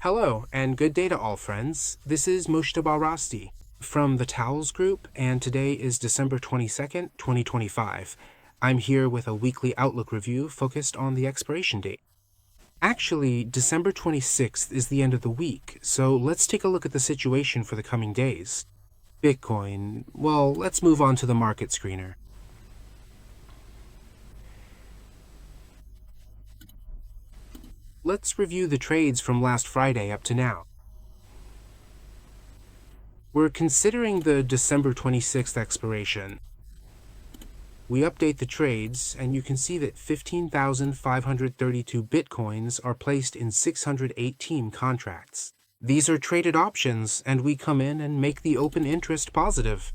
Hello, and good day to all friends. This is Mushtaba Rasti from the Thales Group, and today is December 22nd, 2025. I'm here with a weekly Outlook review focused on the expiration date. Actually, December 26th is the end of the week, so let's take a look at the situation for the coming days. Bitcoin, well, let's move on to the market screener. Let's review the trades from last Friday up to now. We're considering the December 26th expiration. We update the trades, and you can see that 15,532 Bitcoins are placed in 618 contracts. These are traded options, and we come in and make the open interest positive.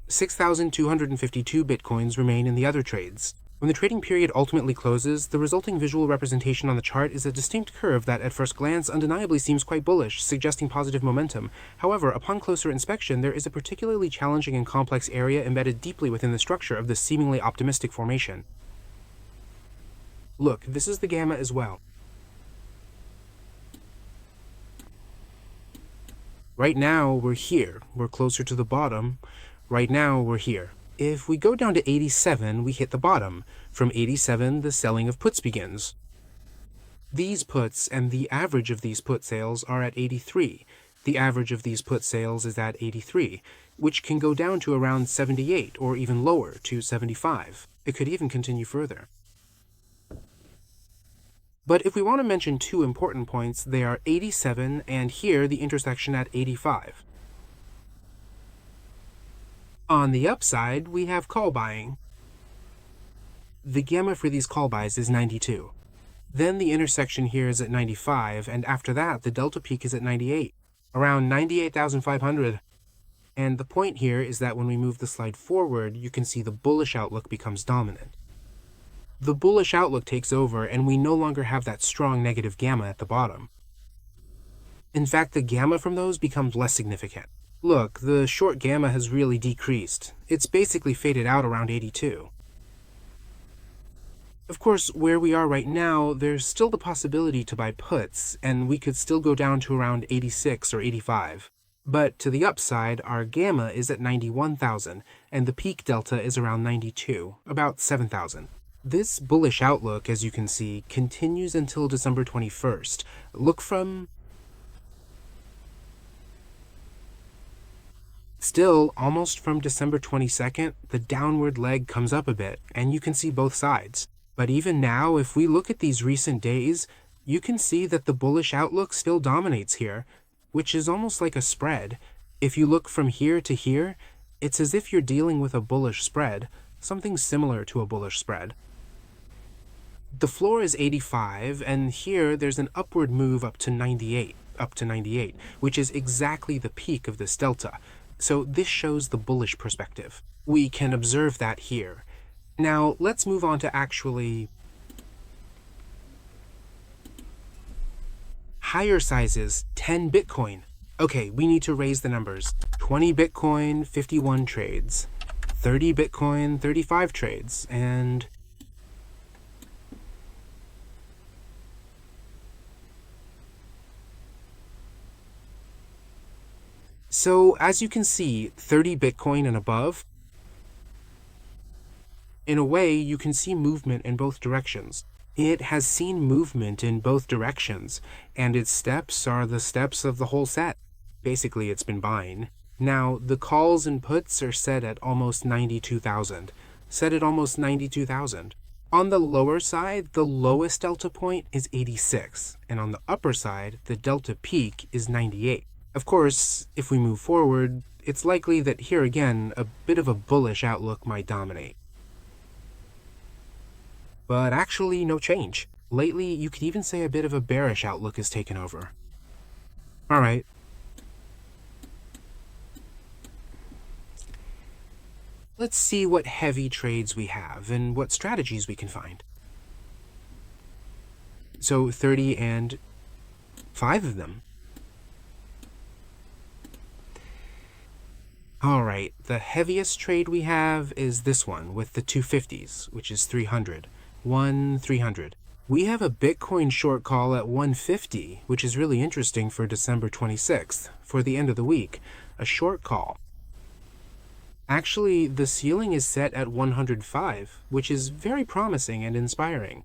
6,252 Bitcoins remain in the other trades. When the trading period ultimately closes, the resulting visual representation on the chart is a distinct curve that at first glance undeniably seems quite bullish, suggesting positive momentum. However, upon closer inspection, there is a particularly challenging and complex area embedded deeply within the structure of this seemingly optimistic formation. Look, this is the gamma as well. Right now, we're here. We're closer to the bottom. Right now, we're here. If we go down to 87, we hit the bottom. From 87, the selling of puts begins. These puts and the average of these put sales are at 83. The average of these put sales is at 83, which can go down to around 78 or even lower to 75. It could even continue further. But if we want to mention two important points, they are 87 and here the intersection at 85. On the upside, we have call buying. The gamma for these call buys is 92. Then the intersection here is at 95, and after that, the delta peak is at 98, around 98,500. And the point here is that when we move the slide forward, you can see the bullish outlook becomes dominant. The bullish outlook takes over, and we no longer have that strong negative gamma at the bottom. In fact, the gamma from those becomes less significant. Look, the short gamma has really decreased. It's basically faded out around 82. Of course, where we are right now, there's still the possibility to buy puts, and we could still go down to around 86 or 85. But to the upside, our gamma is at 91,000, and the peak delta is around 92, about 7,000. This bullish outlook, as you can see, continues until December 21st. Look from... Still, almost from December 22nd, the downward leg comes up a bit, and you can see both sides. But even now, if we look at these recent days, you can see that the bullish outlook still dominates here, which is almost like a spread. If you look from here to here, it's as if you're dealing with a bullish spread, something similar to a bullish spread. The floor is 85, and here there's an upward move up to 98, which is exactly the peak of this delta. So this shows the bullish perspective. We can observe that here. Now, let's move on to actually higher sizes, 10 Bitcoin. Okay, we need to raise the numbers. 20 Bitcoin, 51 trades. 30 Bitcoin, 35 trades. And so, as you can see, 30 Bitcoin and above, in a way, you can see movement in both directions. It has seen movement in both directions, and its steps are the steps of the whole set. Basically, it's been buying. Now, the calls and puts are set at almost 92,000. Set at almost 92,000. On the lower side, the lowest delta point is 86, and on the upper side, the delta peak is 98. Of course, if we move forward, it's likely that here again, a bit of a bullish outlook might dominate. But actually, no change. Lately, you could even say a bit of a bearish outlook has taken over. Alright. Let's see what heavy trades we have and what strategies we can find. So 30 and 5 of them. Alright, the heaviest trade we have is this one with the 250s, which is 300. 300. We have a Bitcoin short call at 150, which is really interesting for December 26th, for the end of the week. A short call. Actually, the ceiling is set at 105, which is very promising and inspiring.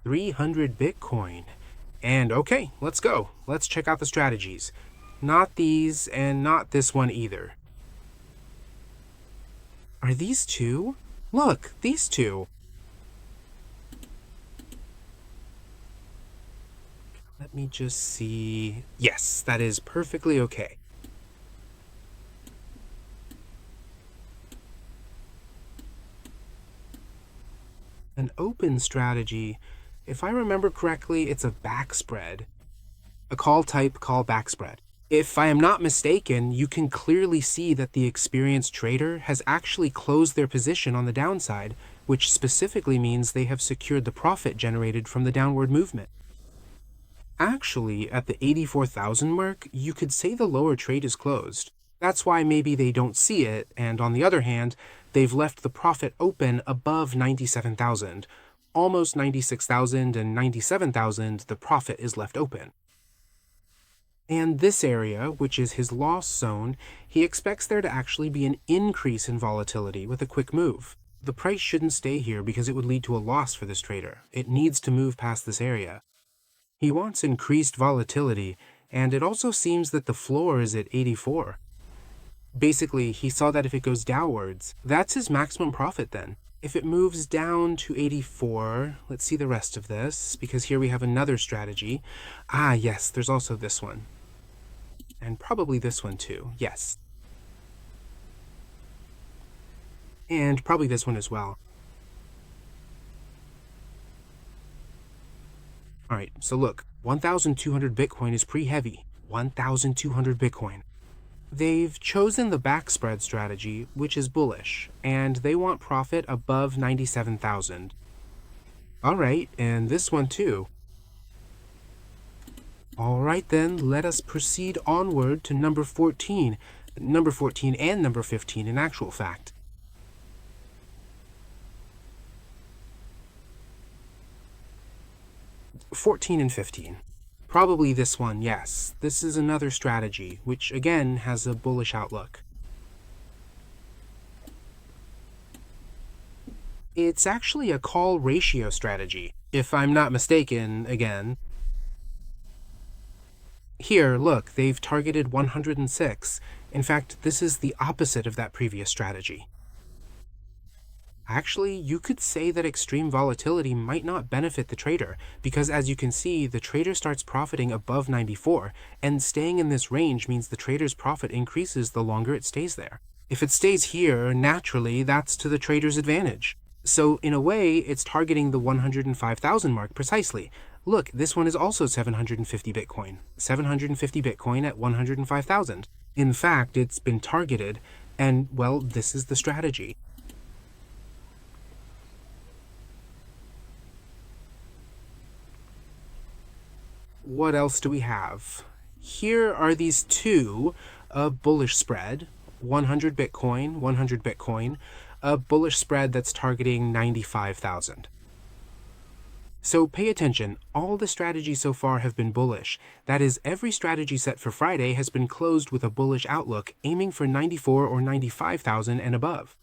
300 Bitcoin. And okay, let's go. Let's check out the strategies. Not these, and not this one either. Are these two? Look, these two. Let me just see. Yes, that is perfectly okay. An open strategy, if I remember correctly, it's a backspread. A call type call backspread. If I am not mistaken, you can clearly see that the experienced trader has actually closed their position on the downside, which specifically means they have secured the profit generated from the downward movement. Actually, at the 84,000 mark, you could say the lower trade is closed. That's why maybe they don't see it, and on the other hand, they've left the profit open above 97,000. Almost 96,000 and 97,000, the profit is left open. And this area, which is his loss zone, he expects there to actually be an increase in volatility with a quick move. The price shouldn't stay here because it would lead to a loss for this trader. It needs to move past this area. He wants increased volatility, and it also seems that the floor is at 84. Basically, he saw that if it goes downwards, that's his maximum profit then. If it moves down to 84, let's see the rest of this, because here we have another strategy. Ah, yes, there's also this one. And probably this one too, yes. And probably this one as well. Alright, so look, 1,200 Bitcoin is pretty heavy. 1,200 Bitcoin. They've chosen the backspread strategy, which is bullish, and they want profit above 97,000. Alright, and this one too. Alright then, let us proceed onward to number 14. Number 14 and number 15 in actual fact. '14 and 15. Probably this one, yes. This is another strategy, which again has a bullish outlook. It's actually a call ratio strategy, if I'm not mistaken, again. Here, look, they've targeted 106. In fact, this is the opposite of that previous strategy. Actually, you could say that extreme volatility might not benefit the trader, because as you can see, the trader starts profiting above 94, and staying in this range means the trader's profit increases the longer it stays there. If it stays here, naturally, that's to the trader's advantage. So in a way, it's targeting the 105,000 mark precisely. Look, this one is also 750 Bitcoin. 750 Bitcoin at 105,000. In fact, it's been targeted, and well, this is the strategy. What else do we have? Here are these two, a bullish spread, 100 Bitcoin, 100 Bitcoin, a bullish spread that's targeting 95,000. So pay attention, all the strategies so far have been bullish. That is, every strategy set for Friday has been closed with a bullish outlook, aiming for 94 or 95,000 and above.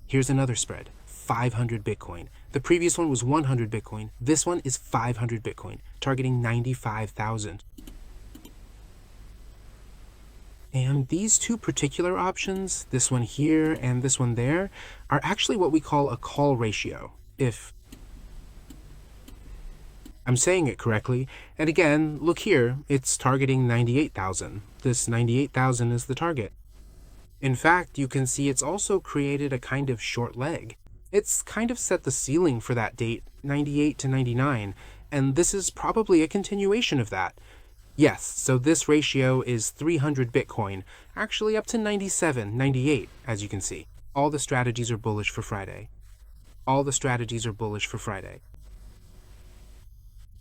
Here's another spread, 500 Bitcoin. The previous one was 100 Bitcoin. This one is 500 Bitcoin, targeting 95,000. And these two particular options, this one here and this one there, are actually what we call a call ratio, if I'm saying it correctly. And again, look here, it's targeting 98,000. This 98,000 is the target. In fact, you can see it's also created a kind of short leg. It's kind of set the ceiling for that date, 98 to 99, and this is probably a continuation of that. Yes, so this ratio is 300 Bitcoin, actually up to 97, 98, as you can see. All the strategies are bullish for Friday. All the strategies are bullish for Friday.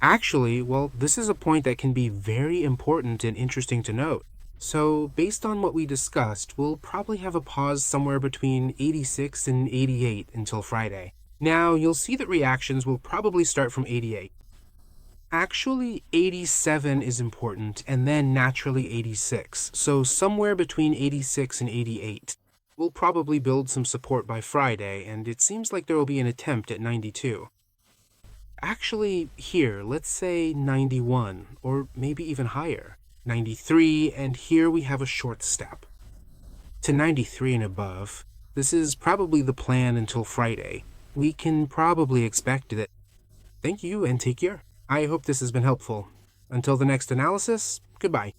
Actually, well, this is a point that can be very important and interesting to note. So, based on what we discussed, we'll probably have a pause somewhere between 86 and 88 until Friday. Now, you'll see that reactions will probably start from 88. Actually, 87 is important, and then naturally 86, so somewhere between 86 and 88. We'll probably build some support by Friday, and it seems like there will be an attempt at 92. Actually, here, let's say 91, or maybe even higher. 93, and here we have a short step. To 93 and above, this is probably the plan until Friday. We can probably expect it. Thank you and take care. I hope this has been helpful. Until the next analysis, goodbye.